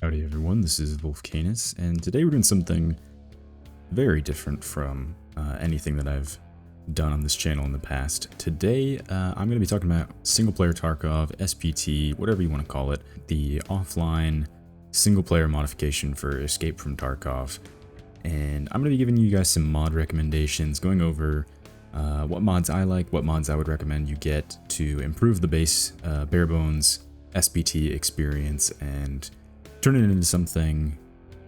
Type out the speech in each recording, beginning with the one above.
Howdy everyone, this is Volcano, and today we're doing something very different from anything that I've done on this channel in the past. Today, I'm going to be talking about single-player Tarkov, SPT, whatever you want to call it, the offline single-player modification for Escape from Tarkov. And I'm going to be giving you guys some mod recommendations, going over what mods I like, what mods I would recommend you get to improve the base, bare-bones SPT experience, and turn it into something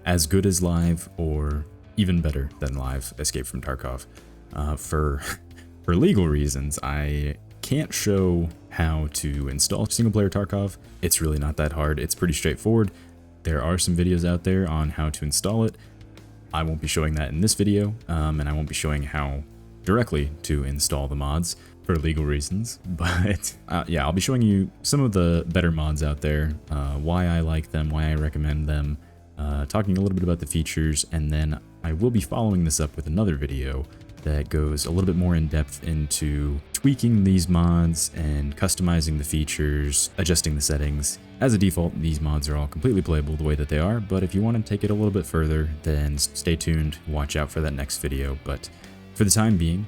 as good as live or even better than live Escape from Tarkov. For legal reasons, I can't show how to install single-player Tarkov. It's really not that hard. It's pretty straightforward. There are some videos out there on how to install it. I won't be showing that in this video, and I won't be showing how directly to install the mods for legal reasons, but yeah, I'll be showing you some of the better mods out there, why I like them, why I recommend them, talking a little bit about the features, and then I will be following this up with another video that goes a little bit more in depth into tweaking these mods and customizing the features, adjusting the settings. As a default, these mods are all completely playable the way that they are, but if you want to take it a little bit further, then stay tuned, watch out for that next video. But for the time being,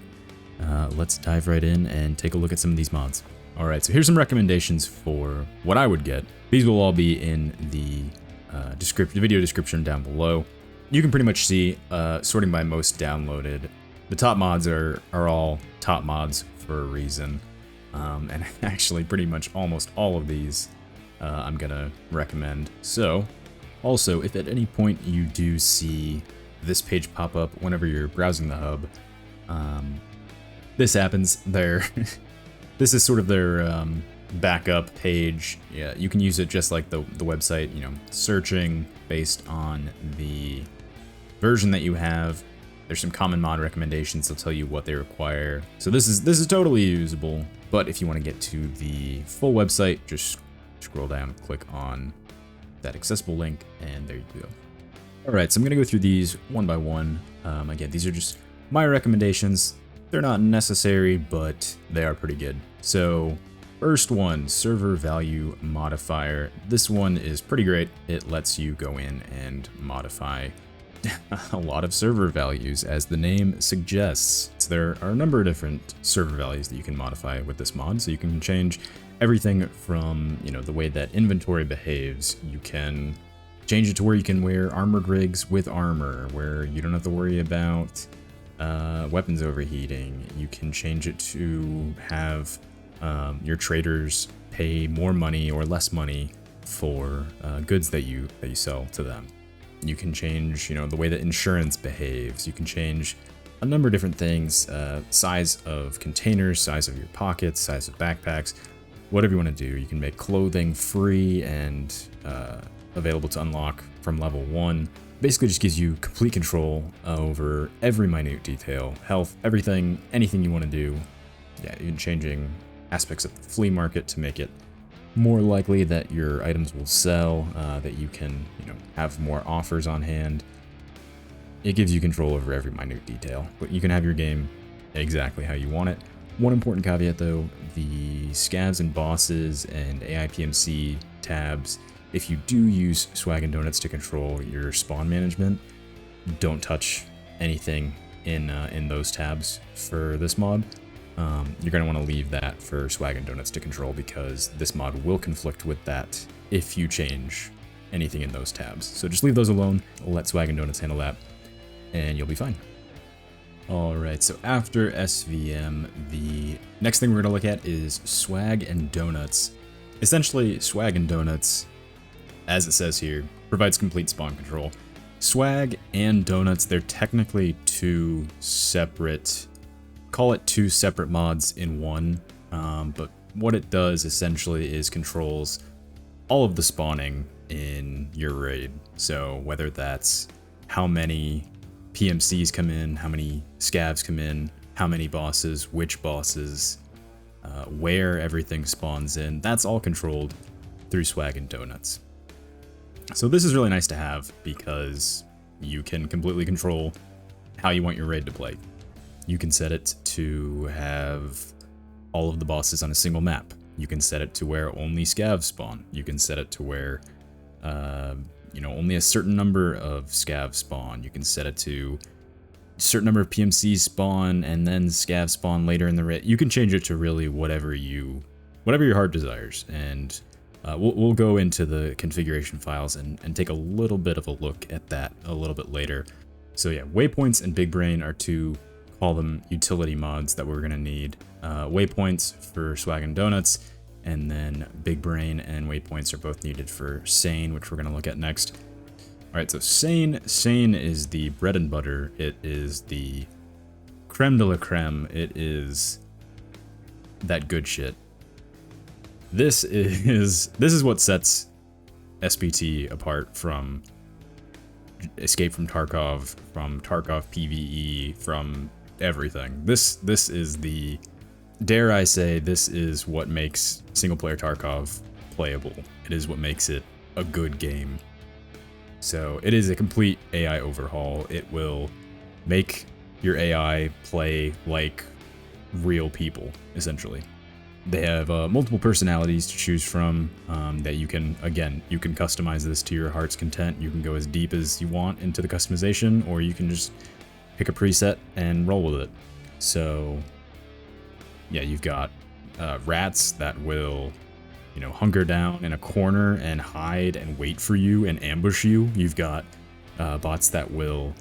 let's dive right in and take a look at some of these mods. Alright, so here's some recommendations for what I would get. These will all be in the video description down below. You can pretty much see, sorting by most downloaded, the top mods are all top mods for a reason. And actually pretty much almost all of these I'm gonna recommend. So, also, if at any point you do see this page pop up whenever you're browsing the hub, this happens. This is sort of their backup page. Yeah, you can use it just like the website, you know, searching based on the version that you have. There's some common mod recommendations. They'll tell you what they require. So this is totally usable, but if you want to get to the full website, just scroll down, click on that accessible link, and there you go. Alright, so I'm going to go through these one by one. Again, these are just my recommendations. They're not necessary, but they are pretty good. So, first one, server value modifier. This one is pretty great. It lets you go in and modify a lot of server values, as the name suggests. So there are a number of different server values that you can modify with this mod. So you can change everything from, you know, the way that inventory behaves. You can change it to where you can wear armored rigs with armor, where you don't have to worry about weapons overheating. You can change it to have your traders pay more money or less money for goods that you sell to them. You can change, you know, the way that insurance behaves. You can change a number of different things, size of containers, size of your pockets, size of backpacks, whatever you want to do. You can make clothing free and available to unlock from level 1. Basically just gives you complete control over every minute detail, health, everything, anything you want to do. Yeah, even changing aspects of the flea market to make it more likely that your items will sell, that you can, you know, have more offers on hand. It gives you control over every minute detail, but you can have your game exactly how you want it. One important caveat though, the scavs and bosses and AIPMC tabs, if you do use swag and donuts to control your spawn management, don't touch anything in those tabs for this mod. You're going to want to leave that for swag and donuts to control, because this mod will conflict with that if you change anything in those tabs. So just leave those alone, let swag and donuts handle that, and you'll be fine. Alright, so after SVM, the next thing we're going to look at is swag and donuts. Essentially, swag and donuts, as it says here, provides complete spawn control. Swag and donuts, they're technically two separate, call it two separate mods in one, but what it does essentially is controls all of the spawning in your raid. So whether that's how many PMCs come in, how many scavs come in, how many bosses, which bosses, where everything spawns in, that's all controlled through swag and donuts. So this is really nice to have, because you can completely control how you want your raid to play. You can set it to have all of the bosses on a single map. You can set it to where only scavs spawn. You can set it to where you know, only a certain number of scavs spawn. You can set it to a certain number of PMCs spawn and then scavs spawn later in the raid. You can change it to really whatever your heart desires. And we'll go into the configuration files and take a little bit of a look at that a little bit later. So yeah, Waypoints and BigBrain are two, call them utility mods that we're gonna need. Waypoints for swag and donuts, and then BigBrain and Waypoints are both needed for SAIN, which we're gonna look at next. All right, so SAIN is the bread and butter. It is the creme de la creme. It is that good shit. This is what sets SPT apart from Escape from Tarkov PvE, from everything. This is the, dare I say, this is what makes single player Tarkov playable. It is what makes it a good game. So it is a complete AI overhaul. It will make your AI play like real people, essentially. They have multiple personalities to choose from that you can customize this to your heart's content. You can go as deep as you want into the customization, or you can just pick a preset and roll with it. So yeah, you've got rats that will, you know, hunker down in a corner and hide and wait for you and ambush you. You've got bots that will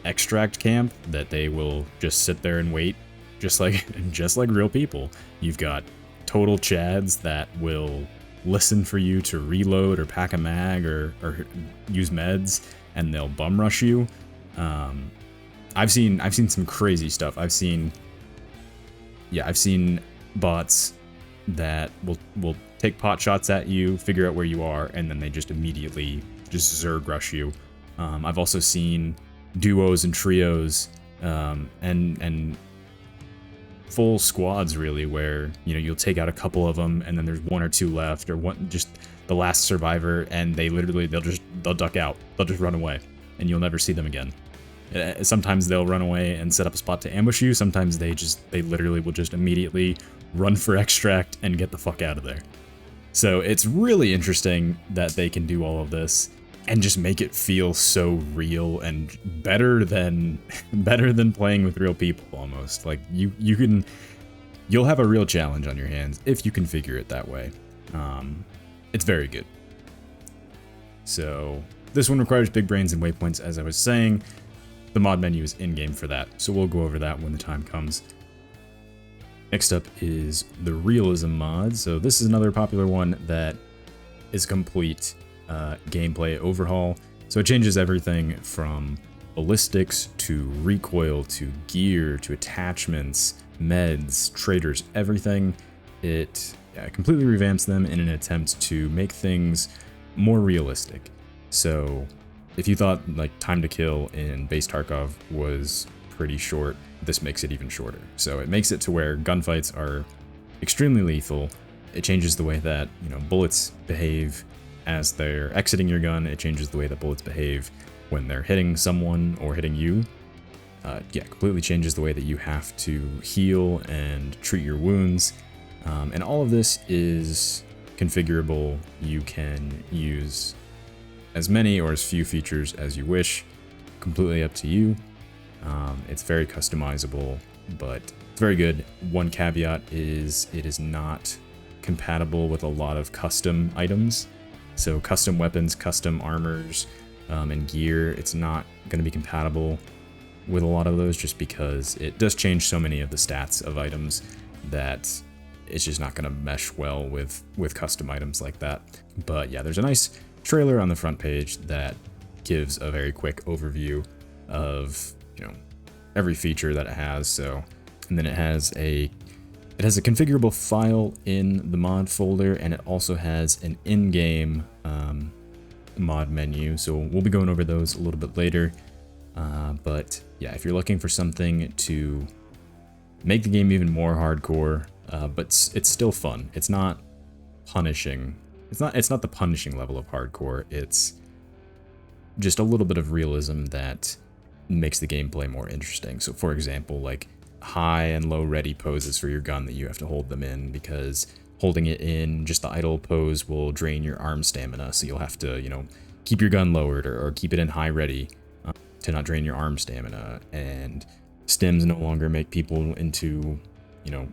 extract camp, that they will just sit there and wait, just like real people. You've got total chads that will listen for you to reload or pack a mag or use meds, and they'll bum rush you. I've seen some crazy stuff. I've seen bots that will take pot shots at you, figure out where you are, and then they just immediately just zerg rush you. I've also seen duos and trios and full squads, really, where, you know, you'll take out a couple of them and then there's one or two left, or one, just the last survivor, and they'll duck out, they'll just run away, and you'll never see them again. Sometimes they'll run away and set up a spot to ambush you. Sometimes they literally will just immediately run for extract and get the fuck out of there. So it's really interesting that they can do all of this and just make it feel so real and better than playing with real people almost. Like you'll have a real challenge on your hands if you configure it that way. It's very good. So this one requires big brains and waypoints, as I was saying. The mod menu is in-game for that, so we'll go over that when the time comes. Next up is the Realism mod. So this is another popular one that is complete gameplay overhaul. So it changes everything from ballistics to recoil to gear to attachments, meds, traders, everything. It completely revamps them in an attempt to make things more realistic. So if you thought like time to kill in base Tarkov was pretty short, this makes it even shorter. So it makes it to where gunfights are extremely lethal. It changes the way that, you know, bullets behave as they're exiting your gun. It changes the way that bullets behave when they're hitting someone or hitting you. Completely changes the way that you have to heal and treat your wounds. And all of this is configurable. You can use as many or as few features as you wish, completely up to you. It's very customizable, but it's very good. One caveat is it is not compatible with a lot of custom items. So custom weapons, custom armors, and gear, it's not going to be compatible with a lot of those, just because it does change so many of the stats of items that it's just not going to mesh well with custom items like that. But yeah, there's a nice trailer on the front page that gives a very quick overview of, you know, every feature that it has. So, and then it has a configurable file in the mod folder, and it also has an in-game mod menu. So we'll be going over those a little bit later. But yeah, if you're looking for something to make the game even more hardcore, but it's still fun. It's not punishing. It's not the punishing level of hardcore. It's just a little bit of realism that makes the gameplay more interesting. So for example, like high and low ready poses for your gun that you have to hold them in, because holding it in just the idle pose will drain your arm stamina, so you'll have to, you know, keep your gun lowered or keep it in high ready to not drain your arm stamina. And stims no longer make people into, you know,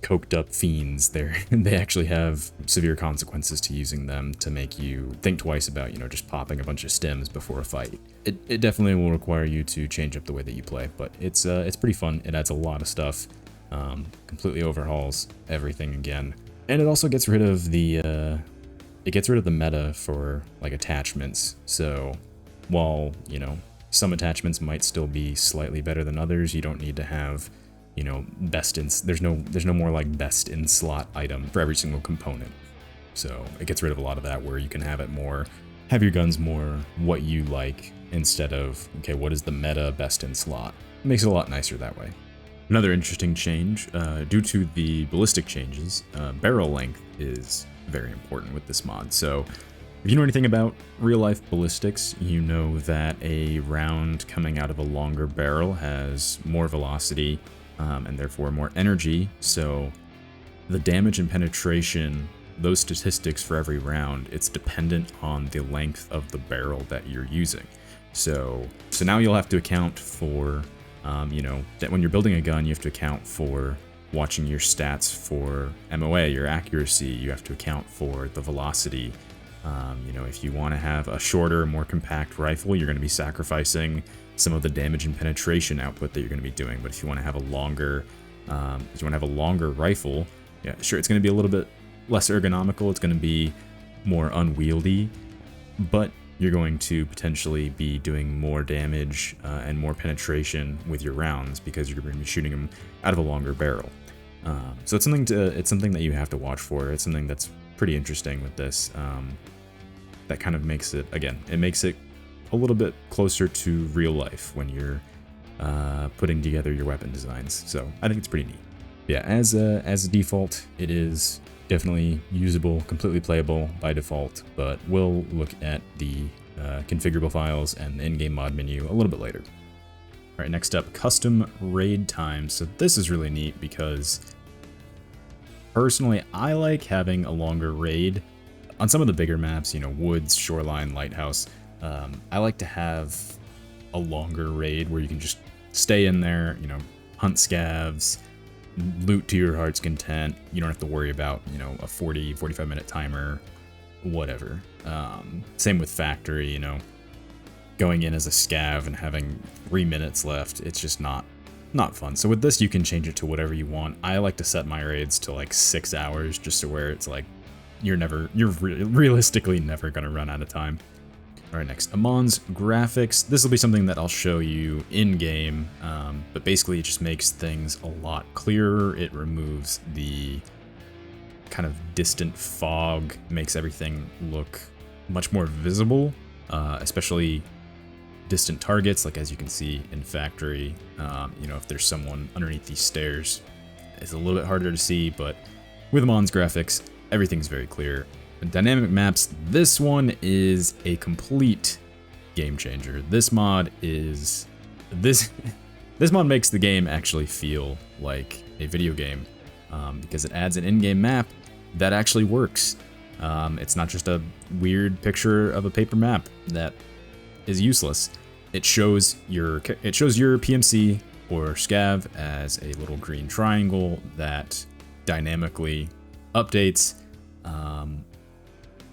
coked up fiends. They actually have severe consequences to using them to make you think twice about, you know, just popping a bunch of stims before a fight. It definitely will require you to change up the way that you play, but it's pretty fun. It adds a lot of stuff, completely overhauls everything again, and it also gets rid of the meta for like attachments. So while, you know, some attachments might still be slightly better than others, you don't need to have, you know, there's no more like best in slot item for every single component. So it gets rid of a lot of that, where you can have your guns more what you like, instead of, okay, what is the meta best in slot? It makes it a lot nicer that way. Another interesting change, due to the ballistic changes, barrel length is very important with this mod. So if you know anything about real life ballistics, you know that a round coming out of a longer barrel has more velocity, and therefore more energy. So the damage and penetration, those statistics for every round, it's dependent on the length of the barrel that you're using. So now you'll have to account for, you know, that when you're building a gun, you have to account for watching your stats for MOA, your accuracy. You have to account for the velocity. You know, if you want to have a shorter, more compact rifle, you're going to be sacrificing some of the damage and penetration output that you're going to be doing. But if you want to have a longer, rifle, yeah, sure, it's going to be a little bit less ergonomical. It's going to be more unwieldy, but you're going to potentially be doing more damage and more penetration with your rounds, because you're going to be shooting them out of a longer barrel. So it's something that you have to watch for. It's something that's pretty interesting with this. That kind of makes it, again, it makes it a little bit closer to real life when you're putting together your weapon designs. So I think it's pretty neat. Yeah, as a default, it is definitely usable, completely playable by default, but we'll look at the configurable files and the in-game mod menu a little bit later. All right, next up, custom raid time. So this is really neat because personally, I like having a longer raid. On some of the bigger maps, you know, woods, shoreline, lighthouse, I like to have a longer raid where you can just stay in there, you know, hunt scavs, loot to your heart's content. You don't have to worry about, you know, a 45 minute timer, whatever. Same with factory, you know, going in as a scav and having 3 minutes left. It's just not fun. So with this, you can change it to whatever you want. I like to set my raids to like 6 hours, just to where it's like, you're realistically never gonna run out of time. All right, next, Amand's graphics. This will be something that I'll show you in game, but basically it just makes things a lot clearer. It removes the kind of distant fog, makes everything look much more visible, especially distant targets, like as you can see in factory. You know, if there's someone underneath these stairs, it's a little bit harder to see, but with Amand's graphics, everything's very clear. Dynamic maps, this one is a complete game changer. This mod makes the game actually feel like a video game, because it adds an in-game map that actually works. It's not just a weird picture of a paper map that is useless. It shows your PMC or scav as a little green triangle that dynamically updates.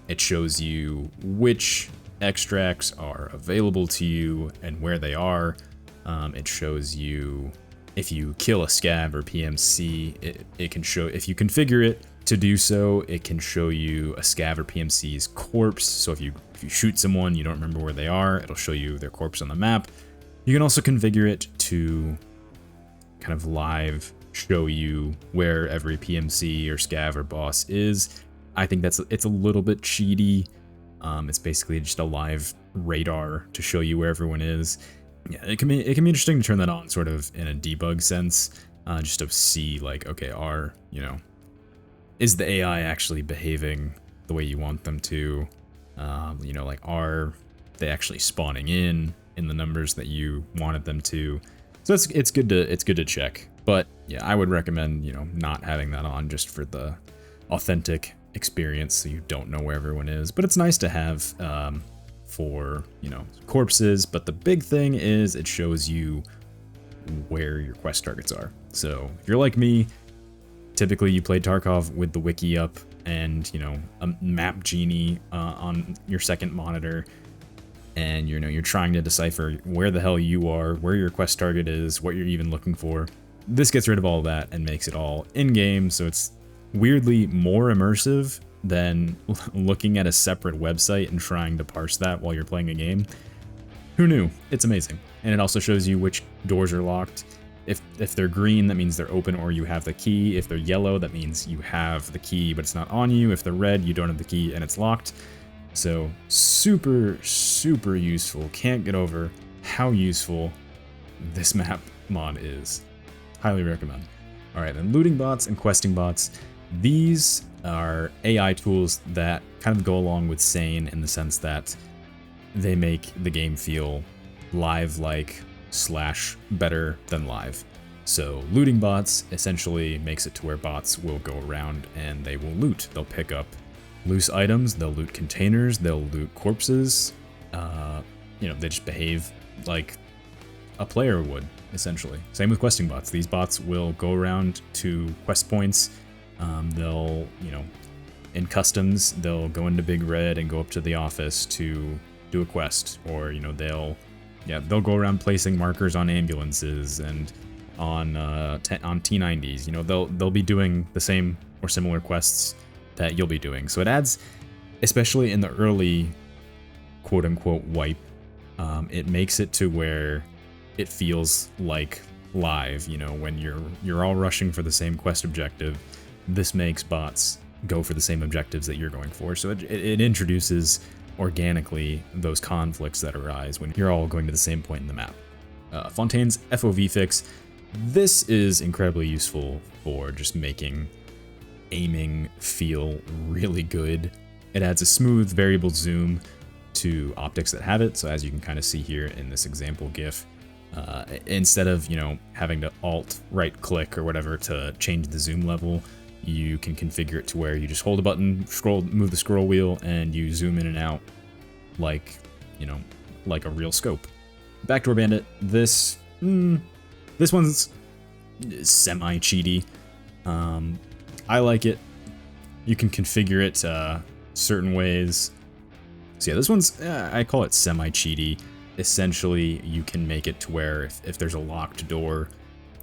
It shows you which extracts are available to you and where they are. It shows you if you kill a scav or PMC, it can show, if you configure it to do so, it can show you a scav or PMC's corpse. So if you shoot someone, you don't remember where they are, it'll show you their corpse on the map. You can also configure it to kind of live show you where every PMC or scav or boss is. I think it's a little bit cheaty. It's basically just a live radar to show you where everyone is. Yeah, it can be interesting to turn that on sort of in a debug sense, just to see like, okay, is the AI actually behaving the way you want them to? You know, like, are they actually spawning in the numbers that you wanted them to? So it's good to check. But yeah, I would recommend, you know, not having that on just for the authentic experience, so you don't know where everyone is. But it's nice to have for, you know, corpses. But the big thing is it shows you where your quest targets are. So if you're like me, typically you play Tarkov with the wiki up and, you know, a map genie on your second monitor, and you know you're trying to decipher where the hell you are, where your quest target is, what you're even looking for. This gets rid of all that and makes it all in-game, so it's weirdly more immersive than looking at a separate website and trying to parse that while you're playing a game. Who knew? It's amazing. And it also shows you which doors are locked. If they're green, that means they're open or you have the key. If they're yellow, that means you have the key but it's not on you. If they're red, you don't have the key and it's locked. So super, super useful. Can't get over how useful this map mod is. Highly recommend. All right, then looting bots and questing bots. These are AI tools that kind of go along with SAIN in the sense that they make the game feel live-like / better than live. So looting bots essentially makes it to where bots will go around and they will loot. They'll pick up loose items, they'll loot containers, they'll loot corpses. You know, they just behave like a player would, essentially. Same with questing bots. These bots will go around to quest points. They'll, you know, in customs, they'll go into Big Red and go up to the office to do a quest, or, you know, they'll go around placing markers on ambulances and on T90s. You know, they'll be doing the same or similar quests that you'll be doing. So it adds, especially in the early quote-unquote wipe, it makes it to where it feels like live. You know, when you're all rushing for the same quest objective, this makes bots go for the same objectives that you're going for. So it introduces organically those conflicts that arise when you're all going to the same point in the map. Fontaine's FOV fix. This is incredibly useful for just making aiming feel really good. It adds a smooth variable zoom to optics that have it. So as you can kind of see here in this example GIF, instead of, you know, having to alt right click or whatever to change the zoom level, you can configure it to where you just hold a button, move the scroll wheel, and you zoom in and out like, you know, like a real scope. Backdoor Bandit, this one's semi-cheaty. I like it. You can configure it certain ways. So yeah, this one's, I call it semi-cheaty. Essentially, you can make it to where if there's a locked door,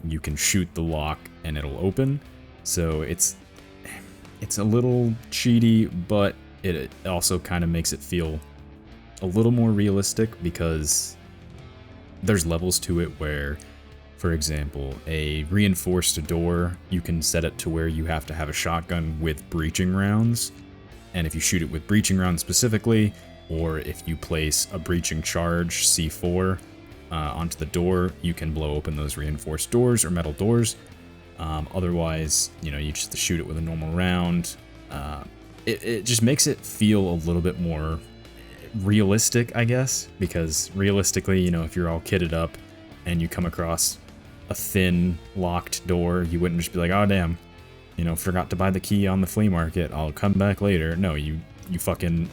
you can shoot the lock and it'll open. So it's a little cheaty, but it also kind of makes it feel a little more realistic, because there's levels to it where, for example, a reinforced door, you can set it to where you have to have a shotgun with breaching rounds. And if you shoot it with breaching rounds specifically, or if you place a breaching charge C4 onto the door, you can blow open those reinforced doors or metal doors. Otherwise, you know, you just shoot it with a normal round. It just makes it feel a little bit more realistic, I guess, because realistically, you know, if you're all kitted up and you come across a thin locked door, you wouldn't just be like, oh damn, you know, forgot to buy the key on the flea market, I'll come back later. No, you fucking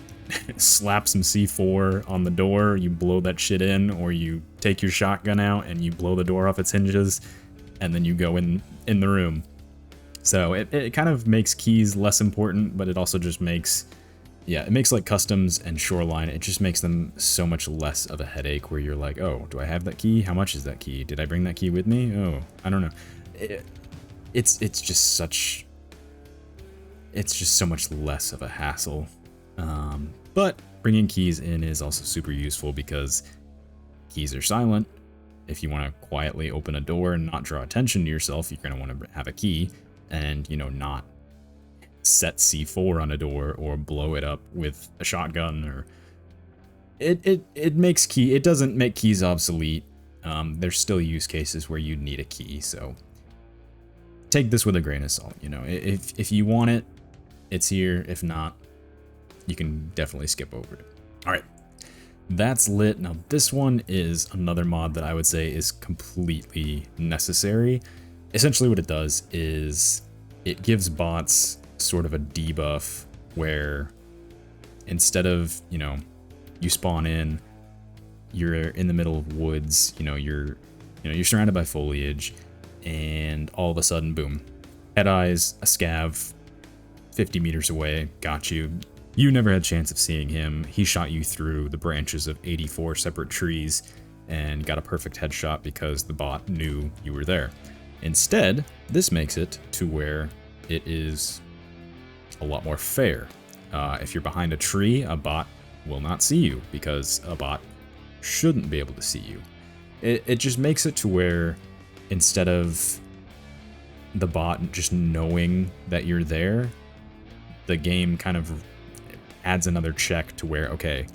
slap some C4 on the door, you blow that shit in, or you take your shotgun out and you blow the door off its hinges, and then you go in the room. So it kind of makes keys less important, but it also just makes, yeah, it makes like customs and shoreline, it just makes them so much less of a headache, where you're like, oh, do I have that key? How much is that key? Did I bring that key with me? Oh, I don't know. It's just so much less of a hassle. But bringing keys in is also super useful, because keys are silent. If you want to quietly open a door and not draw attention to yourself, you're going to want to have a key and, you know, not set C4 on a door or blow it up with a shotgun. Or it makes key, it doesn't make keys obsolete. There's still use cases where you need a key, so take this with a grain of salt. You know, if you want it, it's here. If not, you can definitely skip over it. All right, that's lit. Now this one is another mod that I would say is completely necessary. Essentially what it does is it gives bots sort of a debuff where instead of, you spawn in, you're in the middle of woods, you're surrounded by foliage, and all of a sudden, boom, head eyes, a scav 50 meters away, got you. You never had a chance of seeing him. He shot you through the branches of 84 separate trees and got a perfect headshot because the bot knew you were there. Instead, this makes it to where it is a lot more fair. If you're behind a tree, a bot will not see you because a bot shouldn't be able to see you. It just makes it to where instead of the bot just knowing that you're there, the game kind of adds another check to where, okay,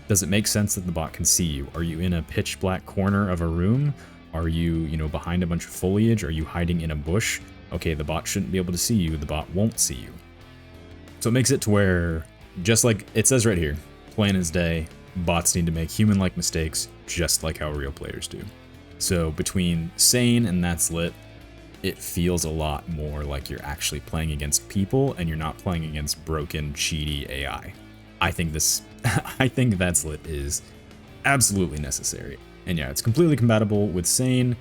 does it make sense that the bot can see you? Are you in a pitch black corner of a room? Are you, behind a bunch of foliage? Are you hiding in a bush? Okay, the bot shouldn't be able to see you. The bot won't see you. So it makes it to where, just like it says right here, plain as day, bots need to make human-like mistakes just like how real players do. So between SAIN and That's Lit, it feels a lot more like you're actually playing against people and you're not playing against broken, cheaty AI. I think That's Lit is absolutely necessary. And yeah, it's completely compatible with SAIN.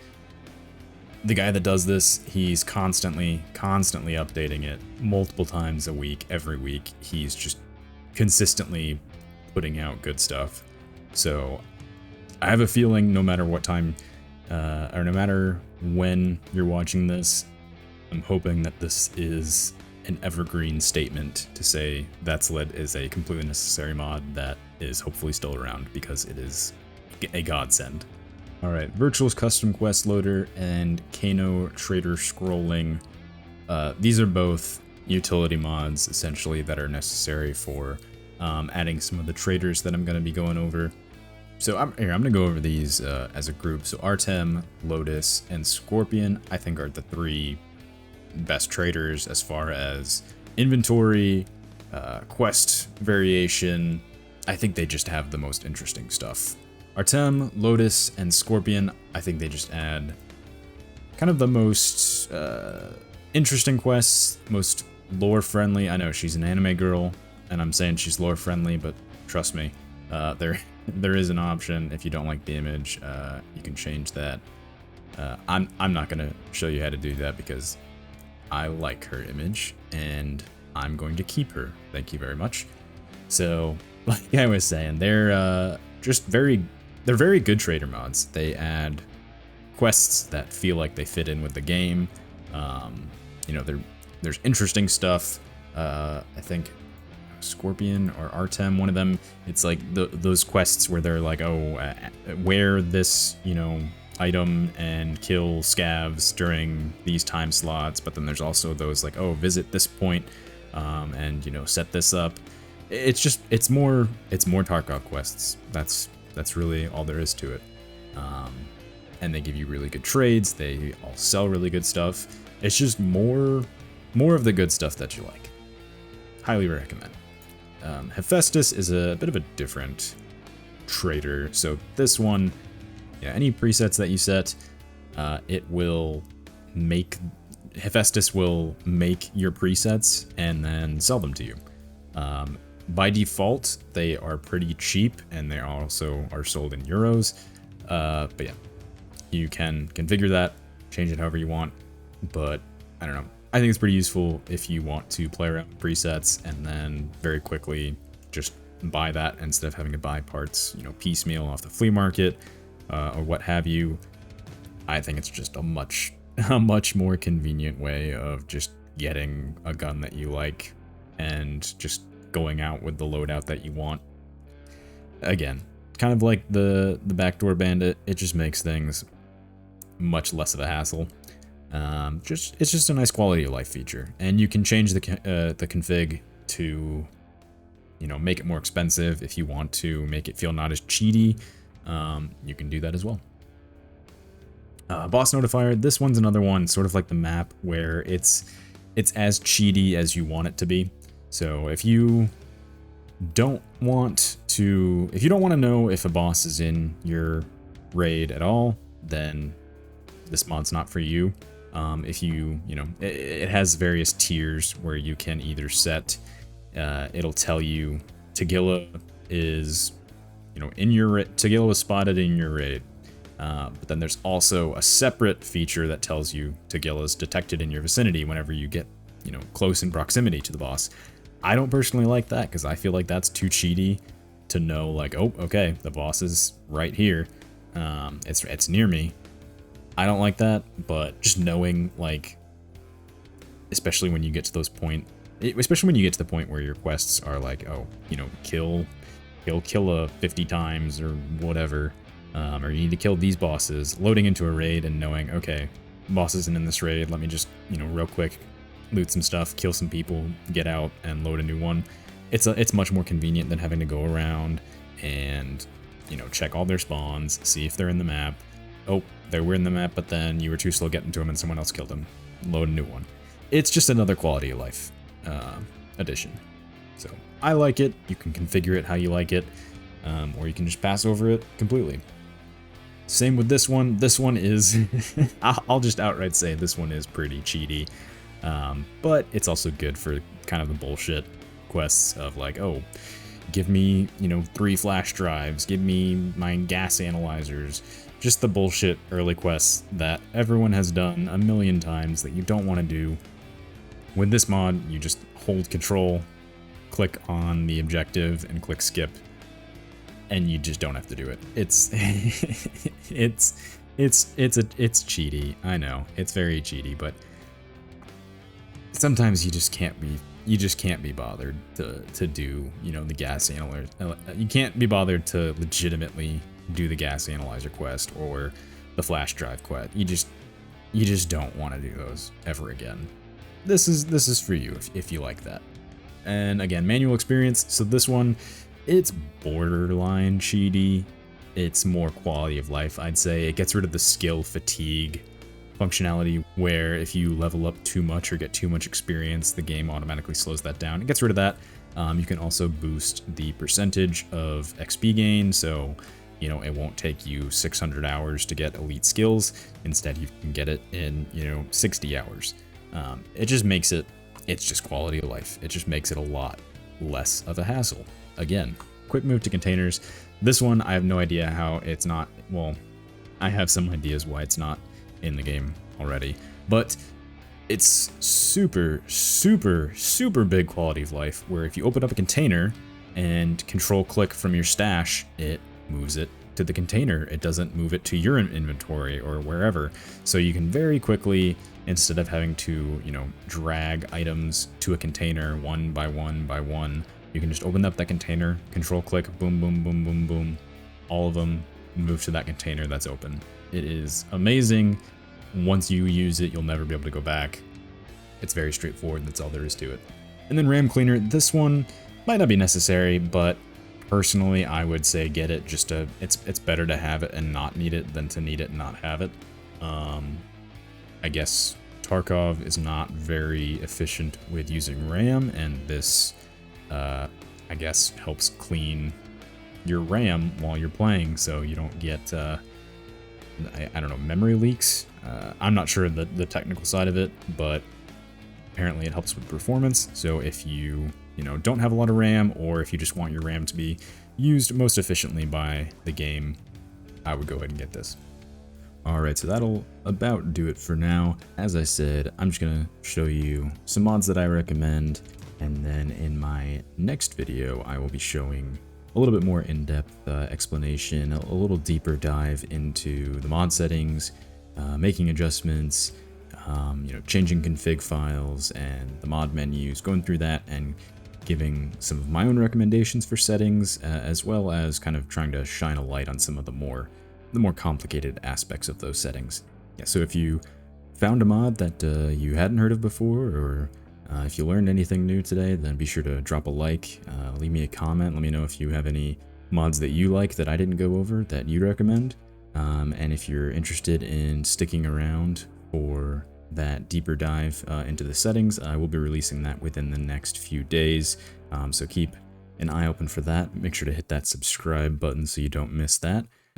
The guy that does this, he's constantly updating it multiple times a week, every week. He's just consistently putting out good stuff. So I have a feeling no matter what time, or no matter when you're watching this, I'm hoping that this is an evergreen statement to say That's Lit is a completely necessary mod that is hopefully still around because it is a godsend. Alright, Virtual's Custom Quest Loader and Kaeno Traderscrolling. These are both utility mods, essentially, that are necessary for adding some of the traders that I'm going to be going over. So I'm going to go over these as a group. So Artem, Lotus, and Scorpion, I think, are the three best traders as far as inventory, quest variation. I think they just have the most interesting stuff. Artem, Lotus, and Scorpion, I think they just add kind of the most interesting quests, most lore-friendly. I know she's an anime girl, and I'm saying she's lore-friendly, but trust me, there is an option. If you don't like the image, you can change that. I'm not going to show you how to do that because I like her image, and I'm going to keep her. Thank you very much. So, like I was saying, they're just very good trader mods. They add quests that feel like they fit in with the game. There's interesting stuff. I think Scorpion or Artem, one of them, it's like those quests where they're like, oh, wear this, item and kill scavs during these time slots. But then there's also those like, oh, visit this point, and set this up. It's more Tarkov quests. That's really all there is to it. And they give you really good trades. They all sell really good stuff. It's just more of the good stuff that you like. Highly recommend. Hephaestus is a bit of a different trader. So this one, any presets that you set, Hephaestus will make your presets and then sell them to you. By default, they are pretty cheap, and they also are sold in euros. But yeah, you can configure that, change it however you want. But I don't know. I think it's pretty useful if you want to play around with presets and then very quickly just buy that instead of having to buy parts, piecemeal off the flea market or what have you. I think it's just a much more convenient way of just getting a gun that you like and just going out with the loadout that you want. Again, kind of like the Backdoor Bandit, it just makes things much less of a hassle. It's just a nice quality of life feature, and you can change the config to, make it more expensive if you want to make it feel not as cheaty. You can do that as well. Boss Notifier, this one's another one, sort of like the map, where it's as cheaty as you want it to be. So if you don't want to know if a boss is in your raid at all, then this mod's not for you. If it has various tiers where you can either set, it'll tell you Tagilla is, Tagilla was spotted in your raid. But then there's also a separate feature that tells you Tagilla is detected in your vicinity whenever you get, close in proximity to the boss. I don't personally like that because I feel like that's too cheaty to know, like, oh, okay, the boss is right here. It's near me. I don't like that, but just knowing, like, especially when you get to the point where your quests are like, oh, kill Killa 50 times or whatever, or you need to kill these bosses, loading into a raid and knowing, okay, boss isn't in this raid, let me just, real quick, loot some stuff, kill some people, get out, and load a new one. It's much more convenient than having to go around and, check all their spawns, see if they're in the map. Oh, they were in the map, but then you were too slow getting to them and someone else killed them. Load a new one. It's just another quality of life addition. So I like it. You can configure it how you like it, or you can just pass over it completely. Same with this one. This one is, I'll just outright say this one is pretty cheaty, but it's also good for kind of the bullshit quests of like, oh, give me, 3 flash drives, give me my gas analyzers, just the bullshit early quests that everyone has done a million times that you don't want to do. With this mod, you just hold control, click on the objective, and click skip, and you just don't have to do it. It's cheaty. I know it's very cheaty, but sometimes you just can't be bothered to do, the gas analyzer. You can't be bothered to legitimately do the gas analyzer quest or the flash drive quest. You just don't want to do those ever again. This is for you if you like that. And again, manual experience. So this one, it's borderline cheaty. It's more quality of life, I'd say. It gets rid of the skill fatigue functionality where if you level up too much or get too much experience, the game automatically slows that down. It gets rid of that. You can also boost the percentage of XP gain, so it won't take you 600 hours to get elite skills. Instead, you can get it in 60 hours. It just makes it's just quality of life. It just makes it a lot less of a hassle. Again, quick move to containers. This one, I have no idea how it's not, well, I have some ideas why it's not in the game already, but it's super, super, super big quality of life where if you open up a container and control click from your stash, it moves it to the container. It doesn't move it to your inventory or wherever. So you can very quickly, instead of having to, drag items to a container one by one by one, you can just open up that container, control click, boom, boom, boom, boom, boom. All of them move to that container that's open. It is amazing. Once you use it, you'll never be able to go back. It's very straightforward. That's all there is to it. And then RAM cleaner. This one might not be necessary, but personally, I would say get it. It's better to have it and not need it than to need it and not have it. I guess Tarkov is not very efficient with using RAM, and this, I guess, helps clean your RAM while you're playing, so you don't get, I don't know, memory leaks. I'm not sure the technical side of it, but apparently it helps with performance. So if you, don't have a lot of RAM, or if you just want your RAM to be used most efficiently by the game, I would go ahead and get this. Alright, so that'll about do it for now. As I said, I'm just going to show you some mods that I recommend, and then in my next video, I will be showing a little bit more in-depth explanation, a little deeper dive into the mod settings, making adjustments, changing config files and the mod menus, going through that and giving some of my own recommendations for settings, as well as kind of trying to shine a light on some of the more complicated aspects of those settings. Yeah, so if you found a mod that you hadn't heard of before, or if you learned anything new today, then be sure to drop a like, leave me a comment, let me know if you have any mods that you like that I didn't go over that you'd recommend. And if you're interested in sticking around for that deeper dive into the settings, I will be releasing that within the next few days. So keep an eye open for that. Make sure to hit that subscribe button so you don't miss that.